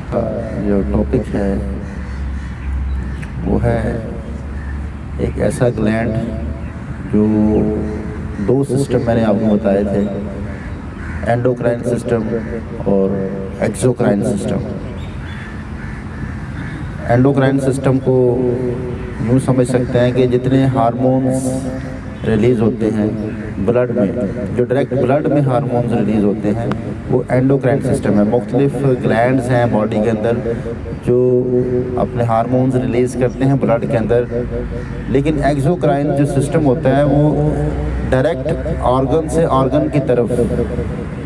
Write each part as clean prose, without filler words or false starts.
जो टॉपिक है वो है एक ऐसा ग्लैंड जो दो सिस्टम मैंने आपको बताए थे, एंडोक्राइन सिस्टम और एक्सोक्राइन सिस्टम। एंडोक्राइन सिस्टम को यूँ समझ सकते हैं कि जितने हार्मोन्स रिलीज़ होते हैं ब्लड में, जो डायरेक्ट ब्लड में हार्मोन्स रिलीज़ होते हैं वो एंडोक्राइन सिस्टम है। मुख्तलिफ ग्लैंड्स हैं बॉडी के अंदर जो अपने हार्मोन्स रिलीज़ करते हैं ब्लड के अंदर, लेकिन एक्सोक्राइन जो सिस्टम होता है वो डायरेक्ट ऑर्गन से ऑर्गन की तरफ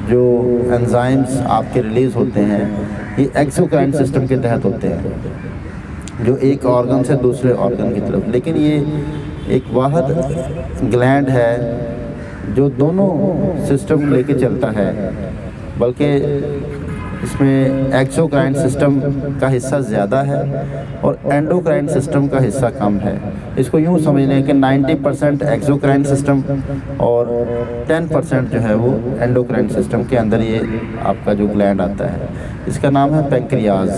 जो एंजाइम्स आपके रिलीज़ होते हैं ये एक्सोक्राइन सिस्टम के तहत होते हैं, जो एक ऑर्गन से दूसरे ऑर्गन की तरफ। लेकिन ये एक वाहिद ग्लैंड है जो दोनों सिस्टम लेके चलता है, बल्कि इसमें एक्सोक्राइन सिस्टम का हिस्सा ज़्यादा है और एंडोक्राइन सिस्टम का हिस्सा कम है। इसको यूँ समझ लें कि 90% एक्सोक्राइन सिस्टम और 10% जो है वो एंडोक्राइन सिस्टम के अंदर ये आपका जो ग्लैंड आता है। इसका नाम है पैंक्रियाज,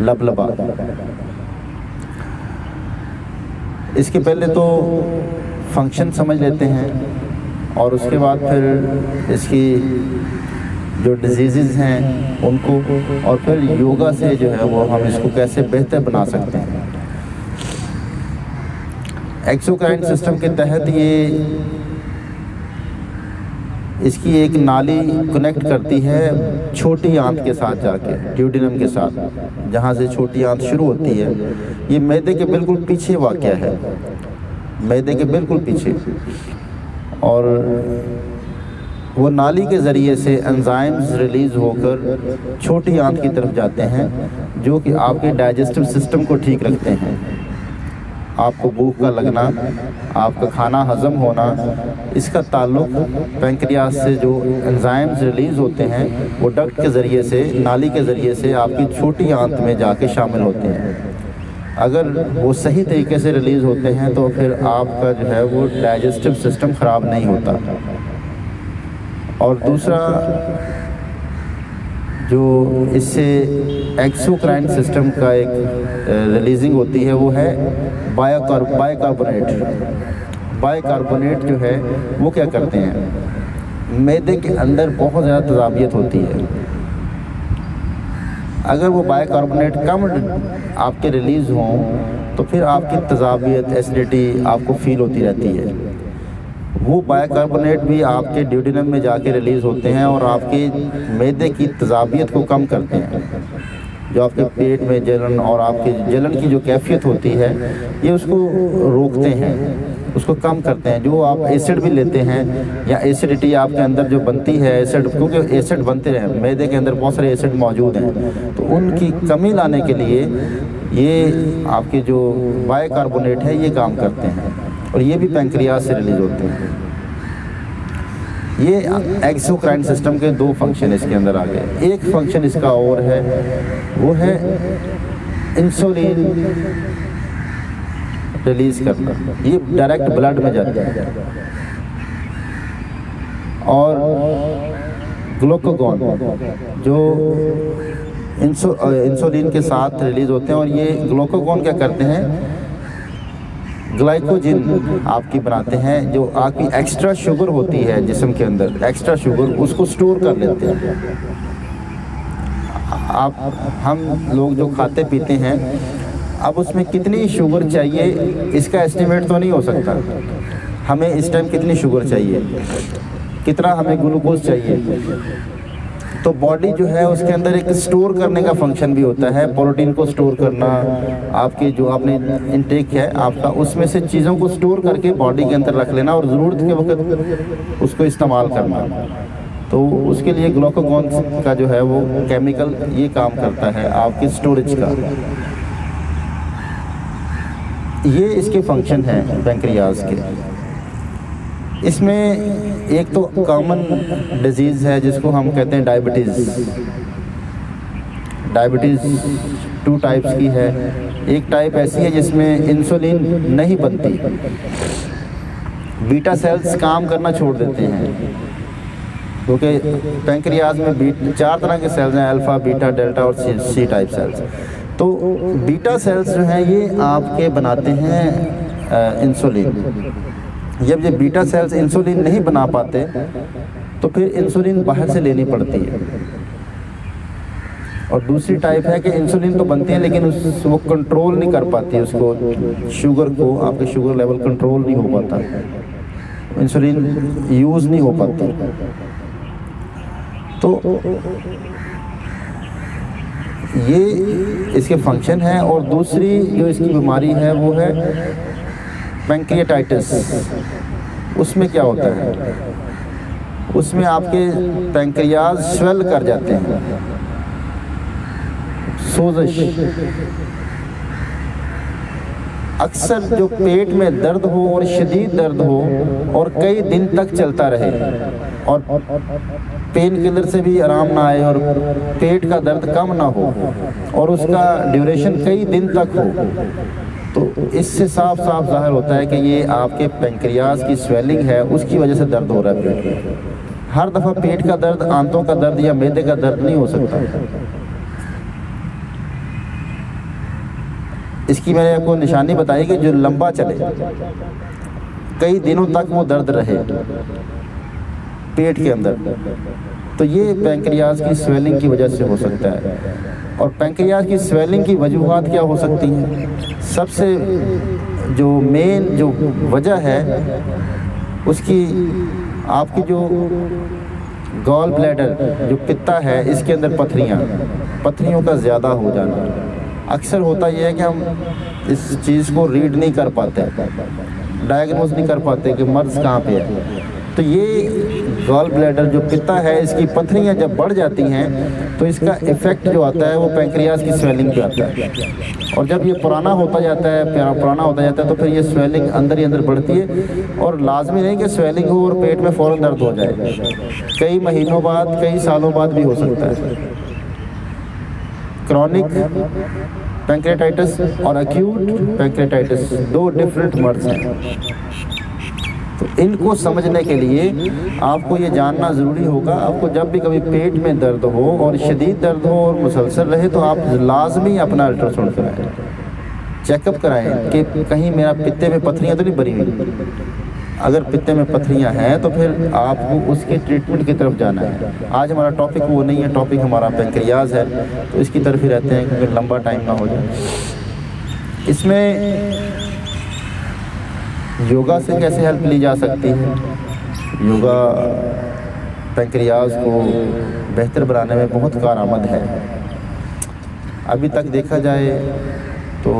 लबलबा। इसके पहले तो फंक्शन समझ लेते हैं और उसके बाद फिर इसकी जो डिजीज़ हैं उनको, और फिर योगा से जो है वो हम इसको कैसे बेहतर बना सकते हैं। एक्सोक्राइन सिस्टम के तहत ये इसकी एक नाली कनेक्ट करती है छोटी आंत के साथ जाके, ड्यूडिनम के साथ, जहाँ से छोटी आंत शुरू होती है। ये मैदे के बिल्कुल पीछे वाक़या है, मैदे के बिल्कुल पीछे, और वो नाली के ज़रिए से एंजाइम्स रिलीज़ होकर छोटी आंत की तरफ जाते हैं जो कि आपके डाइजेस्टिव सिस्टम को ठीक रखते हैं। आपको भूख का लगना, आपका खाना हज़म होना, इसका ताल्लुक़ पैंक्रियाज से जो एंजाइम्स रिलीज़ होते हैं वो डक्ट के ज़रिए से, नाली के ज़रिए से आपकी छोटी आंत में जाके शामिल होते हैं। अगर वो सही तरीके से रिलीज़ होते हैं तो फिर आपका जो है वो डाइजेस्टिव सिस्टम ख़राब नहीं होता। और दूसरा जो इससे एक्सोक्राइन सिस्टम का एक रिलीजिंग होती है वो है बाइकार्बोनेट। बाइकार्बोनेट जो है वो क्या करते हैं, मैदे के अंदर बहुत ज़्यादा तजाबियत होती है। अगर वो बाइकार्बोनेट कम आपके रिलीज़ हों तो फिर आपकी तजाबियत, एसिडिटी आपको फील होती रहती है। वो बाइकार्बोनेट भी आपके ड्यूडिनम में जाके रिलीज़ होते हैं और आपके मैदे की तजाबियत को कम करते हैं। जो आपके पेट में जलन और आपके जलन की जो कैफियत होती है ये उसको रोकते हैं, उसको कम करते हैं। जो आप एसिड भी लेते हैं या एसिडिटी आपके अंदर जो बनती है, एसिड, क्योंकि एसिड बनते हैं मैदे के अंदर, बहुत सारे एसिड मौजूद हैं, तो उनकी कमी लाने के लिए ये आपके जो बाइकार्बोनेट है ये काम करते हैं, और ये भी पैंक्रियाज से रिलीज होते हैं। ये एक्सोक्राइन सिस्टम के दो फंक्शन इसके अंदर आ गए। एक फंक्शन इसका और है, वो है इंसुलिन रिलीज करना। ये डायरेक्ट ब्लड में जाता है। और ग्लूकागॉन जो इंसुलिन के साथ रिलीज होते हैं, और ये ग्लूकागॉन क्या करते हैं, ग्लाइकोजन आपकी बनाते हैं। जो आपकी एक्स्ट्रा शुगर होती है जिस्म के अंदर, एक्स्ट्रा शुगर, उसको स्टोर कर लेते हैं। हम लोग जो खाते पीते हैं, अब उसमें कितनी शुगर चाहिए इसका एस्टिमेट तो नहीं हो सकता। हमें इस टाइम कितनी शुगर चाहिए, कितना हमें ग्लूकोज चाहिए, तो बॉडी जो है उसके अंदर एक स्टोर करने का फंक्शन भी होता है। प्रोटीन को स्टोर करना, आपके जो आपने इनटेक है आपका, उसमें से चीज़ों को स्टोर करके बॉडी के अंदर रख लेना और ज़रूरत के वक्त उसको इस्तेमाल करना। तो उसके लिए ग्लूकागॉन का जो है वो केमिकल ये काम करता है आपकी स्टोरेज का। ये इसके फंक्शन हैं पैंक्रियाज के। इसमें एक तो कॉमन डिजीज़ है जिसको हम कहते हैं डायबिटीज़। डायबिटीज़ 2 टाइप्स की है। एक टाइप ऐसी है जिसमें इंसुलिन नहीं बनती, बीटा सेल्स काम करना छोड़ देते हैं, क्योंकि पैंक्रियाज में 4 तरह के सेल्स हैं, अल्फ़ा, बीटा, डेल्टा और सी टाइप सेल्स। तो बीटा सेल्स जो हैं ये आपके बनाते हैं इंसुलिन। जब ये बीटा सेल्स इंसुलिन नहीं बना पाते तो फिर इंसुलिन बाहर से लेनी पड़ती है। और दूसरी टाइप है कि इंसुलिन तो बनती है लेकिन वो कंट्रोल नहीं कर पाती, उसको शुगर को, आपके शुगर लेवल कंट्रोल नहीं हो पाता, इंसुलिन यूज़ नहीं हो पाती। तो ये इसके फंक्शन है। और दूसरी जो इसकी बीमारी है वो है पैंक्रियाटाइटिस। उसमें क्या होता है, उसमें आपके पैंक्रियाज स्वेल कर जाते हैं, सोजिश। अक्सर जो पेट में दर्द हो और शदीद दर्द हो और कई दिन तक चलता रहे और पेन किलर से भी आराम ना आए और पेट का दर्द कम ना हो और उसका ड्यूरेशन कई दिन तक हो, तो इससे साफ साफ जाहिर होता है कि ये आपके पैंक्रियाज की स्वेलिंग है, उसकी वजह से दर्द हो रहा है पेट में। हर दफ़ा पेट का दर्द, आंतों का दर्द या मैदे का दर्द नहीं हो सकता। इसकी मैंने आपको निशानी बताई कि जो लंबा चले, कई दिनों तक वो दर्द रहे पेट के अंदर, तो ये पैंक्रियाज की स्वेलिंग की वजह से हो सकता है। और पैंक्रियाज की स्वेलिंग की वजूहात क्या हो सकती हैं? सबसे जो मेन जो वजह है उसकी आपकी जो गॉल ब्लैडर, जो पित्ता है, इसके अंदर पथरियों का ज़्यादा हो जाना। अक्सर होता यह है कि हम इस चीज़ को रीड नहीं कर पाते, डायग्नोज नहीं कर पाते कि मर्ज़ कहाँ पे है। तो ये गॉल ब्लैडर जो पित्ता है, इसकी पथरियाँ जब बढ़ जाती हैं तो इसका इफ़ेक्ट जो आता है वो पैंक्रियाज की स्वेलिंग पे आता है। और जब ये पुराना होता जाता है तो फिर ये स्वेलिंग अंदर ही अंदर बढ़ती है। और लाजमी नहीं कि स्वेलिंग हो और पेट में फ़ौरन दर्द हो जाए, कई महीनों बाद, कई सालों बाद भी हो सकता है। क्रॉनिक पैंक्रियाटाइटिस और एक्यूट पैंक्रियाटाइटिस दो डिफरेंट मर्ज़ हैं। तो इनको समझने के लिए आपको ये जानना ज़रूरी होगा। आपको जब भी कभी पेट में दर्द हो और शदीद दर्द हो और मुसलसल रहे तो आप लाजमी अपना अल्ट्रासाउंड कराएं, चेकअप कराएं कि कहीं मेरा पित्ते में पथरियाँ तो नहीं बनी हुई। अगर पित्ते में पथरियाँ हैं तो फिर आपको उसके ट्रीटमेंट की तरफ जाना है। आज हमारा टॉपिक वो नहीं है, टॉपिक हमारा पैंक्रियाज है, तो इसकी तरफ ही रहते हैं क्योंकि लंबा टाइम ना हो जाए। इसमें योगा से कैसे हेल्प ली जा सकती है? योगा पैंक्रियाज को बेहतर बनाने में बहुत कारआमद है। अभी तक देखा जाए तो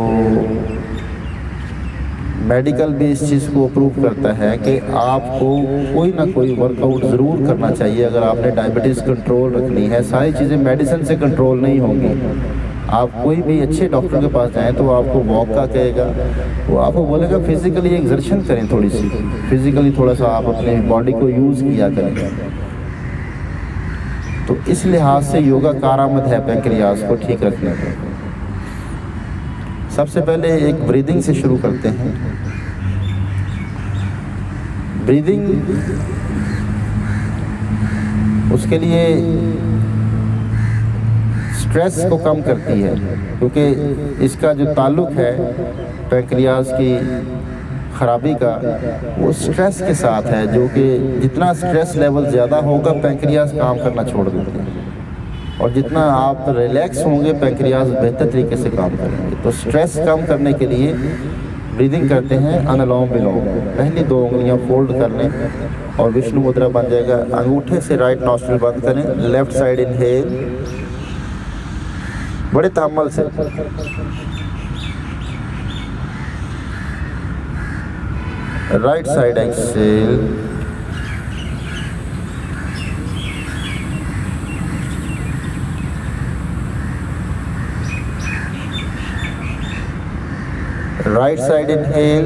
मेडिकल भी इस चीज़ को अप्रूव करता है कि आपको कोई ना कोई वर्कआउट ज़रूर करना चाहिए अगर आपने डायबिटीज़ कंट्रोल रखनी है। सारी चीज़ें मेडिसिन से कंट्रोल नहीं होंगी। आप कोई भी अच्छे डॉक्टर के पास जाएं तो वो आपको वॉक का कहेगा, वो आपको बोलेगा फिज़िकली एक्सर्शन करें, थोड़ी सी फिज़िकली थोड़ा सा आप अपने बॉडी को यूज़ किया करें। तो इस लिहाज से योगा कारआमद है पैंक्रियाज को ठीक रखने में। सबसे पहले एक ब्रीदिंग से शुरू करते हैं। ब्रीदिंग उसके लिए स्ट्रेस को कम करती है, क्योंकि इसका जो ताल्लुक़ है पैंक्रियाज की ख़राबी का वो स्ट्रेस के साथ है, जो कि जितना स्ट्रेस लेवल ज़्यादा होगा पैंक्रियाज काम करना छोड़ देते हैं और जितना आप रिलैक्स होंगे पैंक्रियाज बेहतर तरीके से काम करेंगे। तो स्ट्रेस कम करने के लिए ब्रीदिंग करते हैं अनुलोम विलोम। पहली 2 उंगलियां फोल्ड कर लें और विष्णु मुद्रा बन जाएगा। अंगूठे से राइट नॉस्ट्रिल बंद करें, लेफ्ट साइड इनहेल बड़े तअम्मुल से, right side exhale, right side inhale,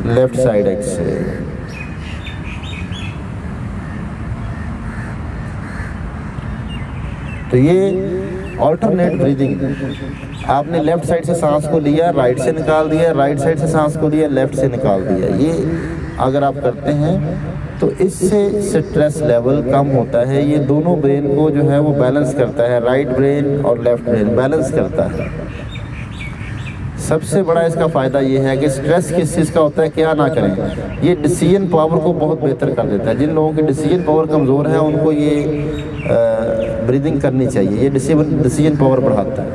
left side exhale. तो ये ऑल्टरनेट ब्रीदिंग। आपने लेफ्ट साइड से सांस को लिया, राइट से निकाल दिया, राइट साइड से सांस को लिया, लेफ्ट से निकाल दिया। ये अगर आप करते हैं तो इससे स्ट्रेस लेवल कम होता है। ये दोनों ब्रेन को जो है वो बैलेंस करता है, राइट ब्रेन और लेफ्ट ब्रेन बैलेंस करता है। सबसे बड़ा इसका फ़ायदा ये है कि स्ट्रेस किस चीज़ का होता है, क्या ना करें, ये डिसीजन पावर को बहुत बेहतर कर देता है। जिन लोगों की डिसीजन पावर कमज़ोर है उनको ये ब्रीदिंग करनी चाहिए, ये डिसीजन पावर बढ़ाता है।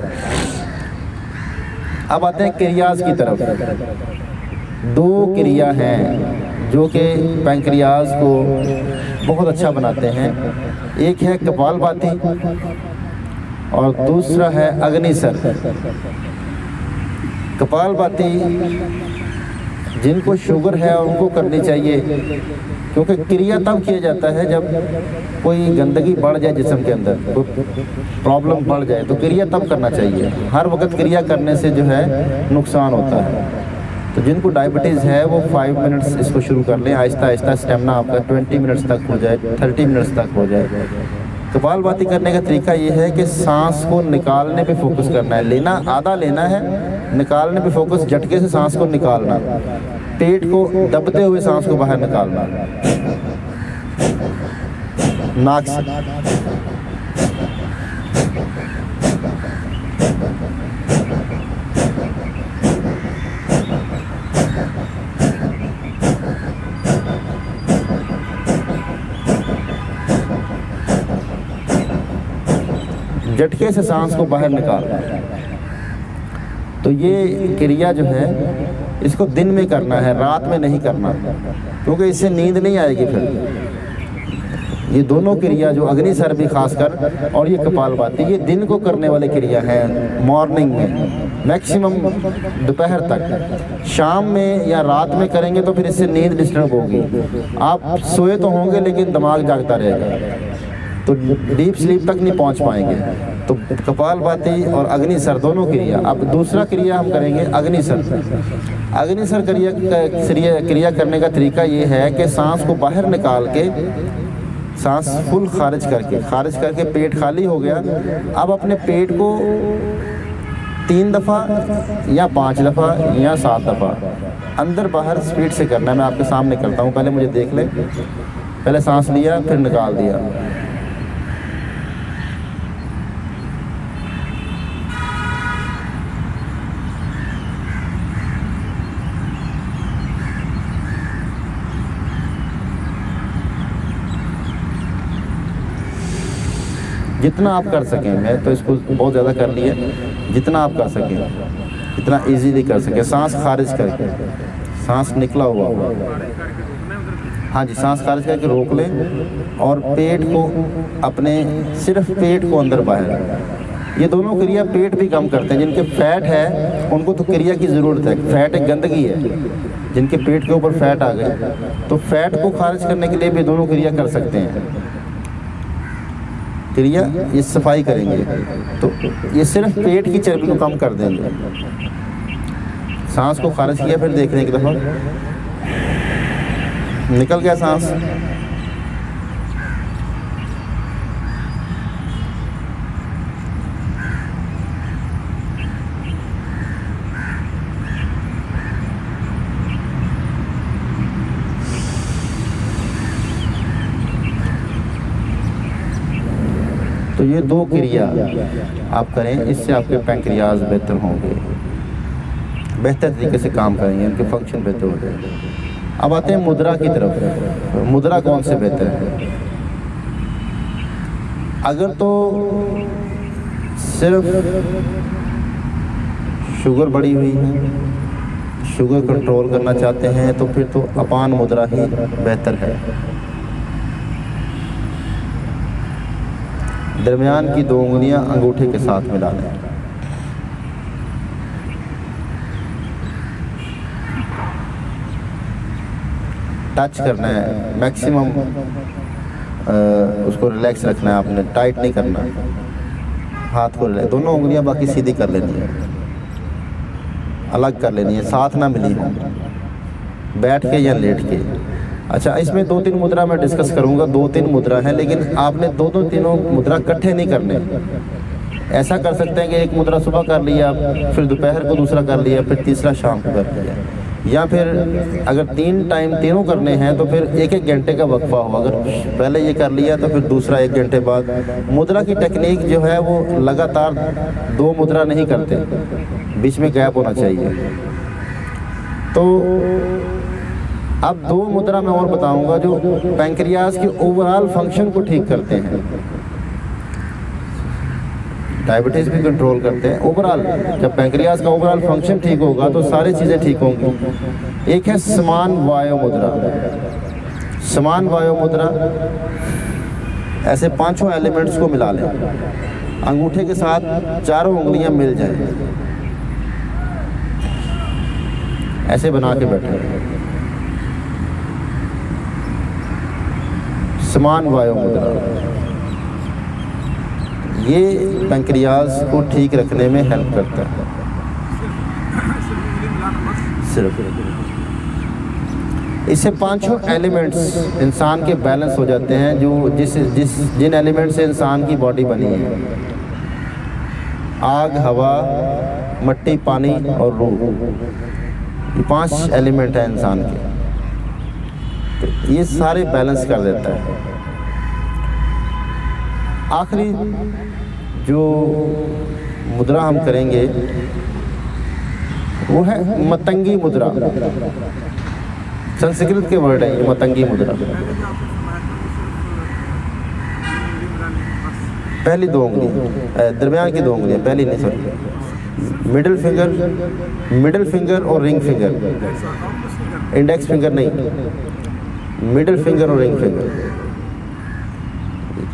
अब आते हैं क्रियाज की तरफ। 2 क्रिया हैं जो कि पैंक्रियाज को बहुत अच्छा बनाते हैं। एक है कपालभाति और दूसरा है अग्निसर। कपालभाति जिनको शुगर है उनको करनी चाहिए, क्योंकि क्रिया तब किया जाता है जब कोई गंदगी बढ़ जाए जिस्म के अंदर, कोई प्रॉब्लम बढ़ जाए तो क्रिया तब करना चाहिए। हर वक्त क्रिया करने से जो है नुकसान होता है। तो जिनको डायबिटीज़ है वो 5 मिनट्स इसको शुरू कर लें, आहिस्ता आहिस्ता स्टेमिना आपका 20 मिनट्स तक हो जाए, 30 मिनट्स तक हो जाए। कपालभाति करने का तरीका ये है कि सांस को निकालने पे फोकस करना है, लेना आधा लेना है, निकालने पे फोकस, झटके से सांस को निकालना, पेट को दबते हुए सांस को बाहर निकालना नाक से। झटके से सांस को बाहर निकालना। तो ये क्रिया जो है इसको दिन में करना है, रात में नहीं करना, क्योंकि इससे नींद नहीं आएगी फिर। ये दोनों क्रिया जो अग्निसर भी खासकर और ये कपालभाति, ये दिन को करने वाले क्रिया हैं। मॉर्निंग में मैक्सिमम दोपहर तक, शाम में या रात में करेंगे तो फिर इससे नींद डिस्टर्ब होगी। आप सोए तो होंगे लेकिन दिमाग जागता रहेगा, तो डीप स्लीप तक नहीं पहुंच पाएंगे। तो कपालभाति और अग्निसर दोनों क्रिया। अब दूसरा क्रिया हम करेंगे अग्निसर। अग्निसर क्रिया करने का तरीका ये है कि सांस को बाहर निकाल के, सांस फुल खारिज करके पेट खाली हो गया। अब अपने पेट को 3 दफ़ा या 5 दफ़ा या 7 दफ़ा अंदर बाहर स्पीड से करना है। मैं आपके सामने करता हूँ, पहले मुझे देख लें। पहले सांस लिया, फिर निकाल दिया। जितना आप कर सकें, मैं तो इसको बहुत ज़्यादा कर लिया, जितना आप कर सकें, जितना इजीली कर सकें। सांस खारिज करके, सांस निकला हुआ, हाँ जी, सांस खारिज करके रोक लें और पेट को अपने, सिर्फ पेट को अंदर बाहर। ये दोनों क्रिया पेट भी कम करते हैं। जिनके फैट है उनको तो क्रिया की ज़रूरत है, फैट एक गंदगी है। जिनके पेट के ऊपर फैट आ गए तो फैट को खारिज करने के लिए भी दोनों क्रिया कर सकते हैं। क्रिया ये सफाई करेंगे तो ये सिर्फ पेट की चर्बी को कम कर देंगे। सांस को खारिज किया, फिर देखने की दफ़ा निकल गया सांस। तो ये 2 क्रिया आप करें, इससे आपके पैंक्रियाज बेहतर होंगे, बेहतर तरीके से काम करेंगे, इनके फंक्शन बेहतर हो जाएंगे। अब आते हैं मुद्रा की तरफ। मुद्रा कौन से बेहतर है? अगर तो सिर्फ शुगर बढ़ी हुई है, शुगर कंट्रोल करना चाहते हैं तो फिर तो अपान मुद्रा ही बेहतर है। दरमियान की 2 उंगलियां अंगूठे के साथ मिला लें। टच करना है, मैक्सिमम उसको रिलैक्स रखना है आपने, टाइट नहीं करना। हाथ को रिलैक्स, दोनों उंगलियां बाकी सीधी कर लेनी है, अलग कर लेनी है, साथ ना मिली हो, बैठ के या लेट के। अच्छा, इसमें 2-3 मुद्रा मैं डिस्कस करूंगा। 2-3 मुद्रा हैं, लेकिन आपने 2-2 तीनों मुद्रा इकट्ठे नहीं करने। ऐसा कर सकते हैं कि एक मुद्रा सुबह कर लिया, फिर दोपहर को दूसरा कर लिया, फिर तीसरा शाम को कर लिया। या फिर अगर 3 टाइम तीनों करने हैं तो फिर 1-1 घंटे का वक्फा हो। अगर पहले ये कर लिया तो फिर दूसरा 1 घंटे बाद। मुद्रा की टेक्निक जो है वो लगातार 2 मुद्रा नहीं करते, बीच में गैप होना चाहिए। तो अब 2 मुद्रा मैं और बताऊंगा जो पैंक्रियाज के ओवरऑल फंक्शन को ठीक करते हैं। डायबिटीज़ भी कंट्रोल करते हैं ओवरऑल। जब पैंक्रियाज का ओवरऑल फंक्शन ठीक होगा तो सारी चीज़ें ठीक होंगी। एक है समान वायु मुद्रा। समान वायु मुद्रा ऐसे 5 एलिमेंट्स को मिला लें, अंगूठे के साथ चारों उंगलियां मिल जाएं, ऐसे बना के बैठे। समान वायु मुद्रा ये पैंक्रियाज को ठीक रखने में हेल्प करता है। सिर्फ इससे 5 एलिमेंट्स इंसान के बैलेंस हो जाते हैं, जो जिन एलिमेंट से इंसान की बॉडी बनी है। आग, हवा, मिट्टी, पानी और रूह, ये 5 एलिमेंट हैं इंसान के। तो ये सारे बैलेंस कर देता है। आखिरी जो मुद्रा हम करेंगे वो है मतंगी मुद्रा। संस्कृत के वर्ड है ये मतंगी मुद्रा। पहली 2 उंगली, दरमियान की 2 उंगलियां, पहली नहीं सॉरी, मिडिल फिंगर और रिंग फिंगर, इंडेक्स फिंगर नहीं, मिडिल फिंगर और रिंग फिंगर।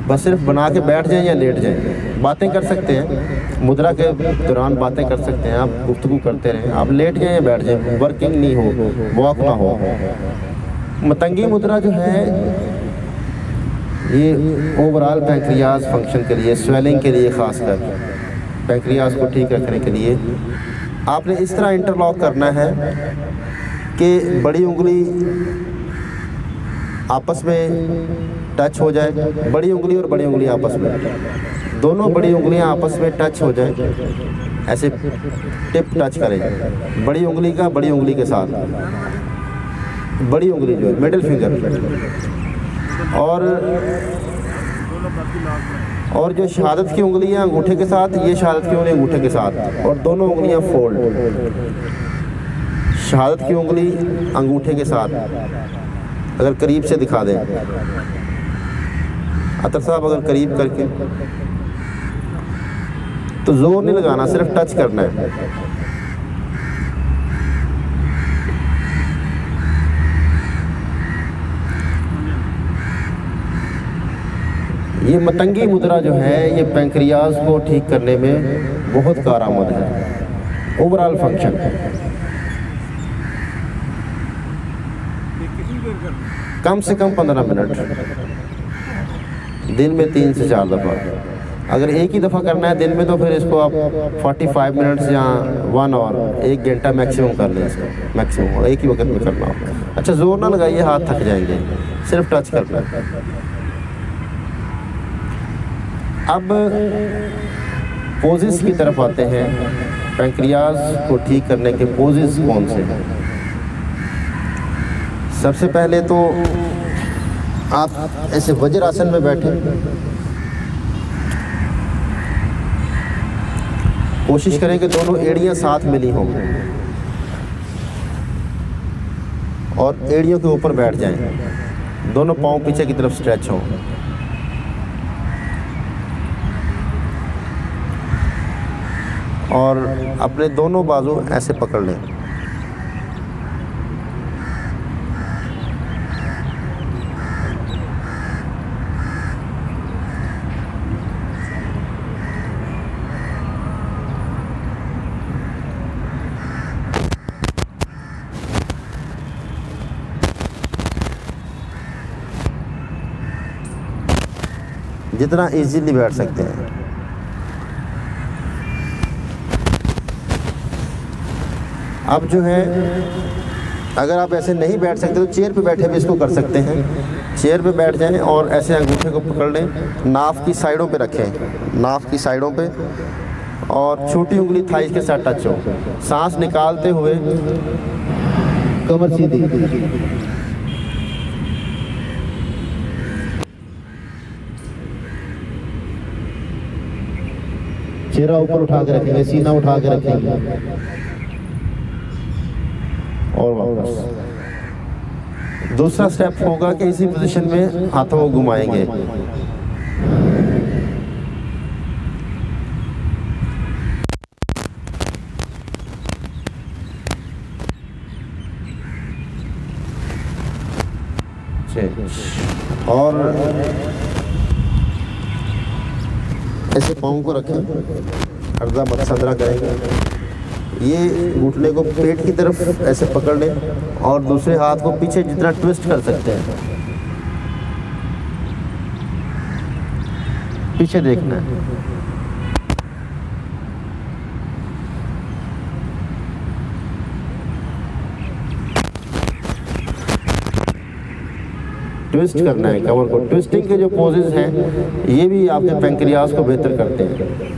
बस सिर्फ बना के बैठ जाएं या लेट जाएं। बातें कर सकते हैं, मुद्रा के दौरान बातें कर सकते हैं, आप गुफ्तगू करते रहें। आप लेट जाएं या बैठ जाएं, वर्किंग नहीं हो, वॉक ना हो। मतंगी मुद्रा जो है ये ओवरऑल पैंक्रियाज फंक्शन के लिए, स्वेलिंग के लिए, ख़ासकर पैंक्रियाज को ठीक रखने के लिए आपने इस तरह इंटरलॉक करना है कि बड़ी उंगली आपस में टच हो जाए, बड़ी उंगली और बड़ी उंगली आपस में, दोनों बड़ी उंगलियां आपस में टच हो जाए, ऐसे टिप टच करें बड़ी उंगली का बड़ी उंगली के साथ। बड़ी उंगली जो है मिडिल फिंगर, और जो शहादत की उंगलियां अंगूठे के साथ, ये शहादत की उंगली अंगूठे के साथ, और दोनों उंगलियां फोल्ड। शहादत की उंगली अंगूठे के साथ, अगर करीब से दिखा दें अतर साहब, अगर करीब करके, तो जोर नहीं लगाना, सिर्फ टच करना है। ये मतंगी मुद्रा जो है ये पैंक्रियाज को ठीक करने में बहुत कारआमद है। ओवरऑल फंक्शन कम से कम 15 मिनट दिन में 3 से 4 दफ़ा। अगर एक ही दफ़ा करना है दिन में तो फिर इसको आप 45 मिनट्स या 1 आवर, 1 घंटा मैक्सिमम कर लें इसको, मैक्सिमम, और एक ही वक्त में करना हो। अच्छा, जोर ना लगाइए, हाथ थक जाएंगे, सिर्फ टच करना है। अब पोजेस की तरफ आते हैं। पैंक्रियाज को ठीक करने के पोजेस कौन से हैं? सबसे पहले तो आप ऐसे वज्रासन में बैठे, कोशिश करें कि दोनों एड़ियां साथ मिली हों और एड़ियों के ऊपर बैठ जाएं, दोनों पांव पीछे की तरफ स्ट्रेच हों। और अपने दोनों बाजू ऐसे पकड़ लें। जितना इजीली बैठ सकते हैं। अब जो है, अगर आप ऐसे नहीं बैठ सकते तो चेयर पे बैठे भी इसको कर सकते हैं। चेयर पे बैठ जाएं और ऐसे अंगूठे को पकड़ लें, नाफ की साइडों पे रखें, नाफ की साइडों पे, और छोटी उंगली थाइस के साथ टच हो। सांस निकालते हुए कमर सीधी, चेहरा ऊपर उठा के रखेंगे, सीना उठा के रखेंगे और वापस। दूसरा स्टेप होगा कि इसी पोजीशन में हाथों को घुमाएंगे। और ऐसे पाँव को रखें, अर्धा मत्सदरा करेंगे। ये घुटने को पेट की तरफ ऐसे पकड़ लें और दूसरे हाथ को पीछे जितना ट्विस्ट कर सकते हैं, पीछे देखना है। ट्विस्ट करना है कमर को। ट्विस्टिंग के जो पोजेस हैं ये भी आपके पैंक्रियाज को बेहतर करते हैं।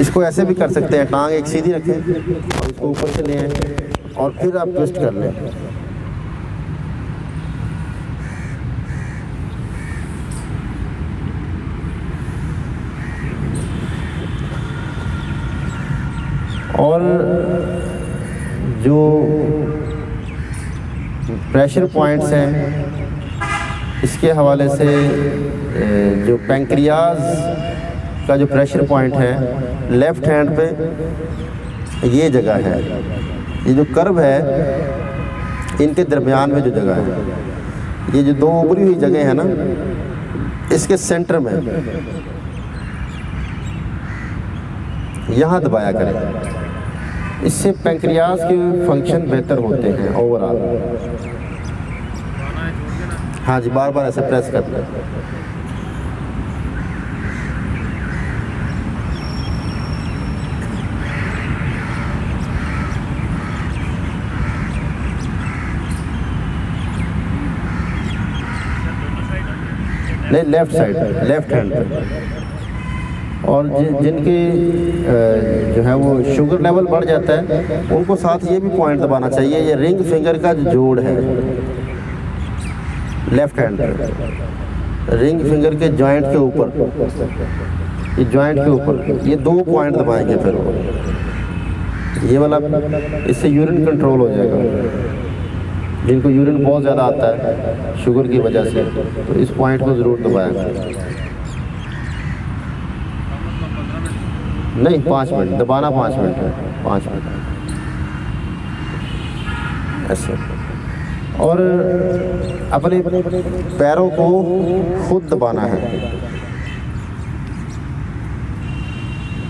इसको ऐसे भी कर सकते हैं, टांग एक सीधी रखें और इसको ऊपर से ले आएं और फिर आप ट्विस्ट कर लें। और जो प्रेशर पॉइंट्स हैं इसके हवाले से जो पैंक्रियाज का जो प्रेशर पॉइंट है लेफ़्ट हैंड पे ये जगह है, ये जो कर्व है इनके दरमियान में जो जगह है, ये जो दो उभरी हुई जगह है ना, इसके सेंटर में यहाँ दबाया करें। इससे पैंक्रियाज के फंक्शन बेहतर होते हैं ओवरऑल। हाँ जी, बार बार ऐसे प्रेस करना है। नहीं, लेफ्ट साइड, लेफ्ट हैंड पे। और जिनके जो है वो शुगर लेवल बढ़ जाता है उनको साथ ये भी पॉइंट दबाना चाहिए। ये रिंग फिंगर का जो जोड़ है लेफ्ट हैंड पे, रिंग फिंगर के जॉइंट के ऊपर, ये जॉइंट के ऊपर ये 2 पॉइंट दबाएंगे फिर वो ये वाला, इससे यूरिन कंट्रोल हो जाएगा। जिनको यूरिन बहुत ज़्यादा आता है शुगर की वजह से, तो इस पॉइंट को ज़रूर दबाएं। नहीं, 5 मिनट दबाना, 5 मिनट है, 5 मिनट ऐसे। और अपने पैरों को खुद दबाना है।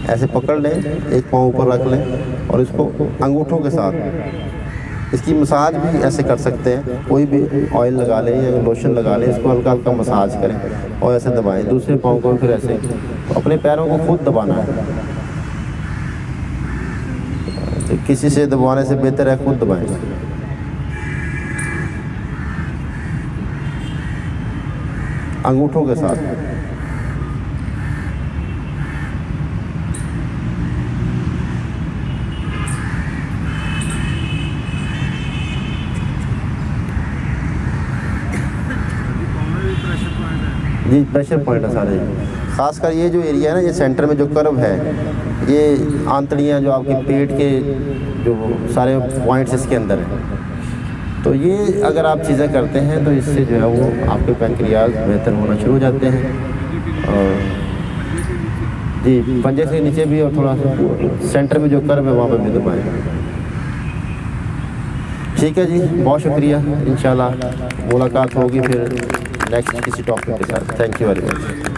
ऐसे पकड़ लें, एक पाँव ऊपर रख लें और इसको अंगूठों के साथ, इसकी मसाज भी ऐसे कर सकते हैं। कोई भी ऑयल लगा लें या लोशन लगा लें, इसको हल्का हल्का मसाज करें और ऐसे दबाएं। दूसरे पाँव को फिर ऐसे, तो अपने पैरों को खुद दबाना है। तो किसी से दबाने से बेहतर है खुद दबाएं। अंगूठों के साथ। जी, प्रेशर पॉइंट है सारे। खासकर ये जो एरिया है ना, ये सेंटर में जो कर्व है, ये आंतड़ियाँ जो आपके पेट के जो सारे पॉइंट्स इसके अंदर हैं। तो ये अगर आप चीज़ें करते हैं तो इससे जो है वो आपके पैंक्रियाज बेहतर होना शुरू हो जाते हैं। और जी, पंजे से नीचे भी और थोड़ा सा सेंटर में जो कर्व है वहाँ पर भी दबाएं। ठीक है जी, बहुत शुक्रिया। इंशाल्लाह मुलाकात होगी फिर नेक्स्ट किसी टॉपिक के साथ। Thank you very much.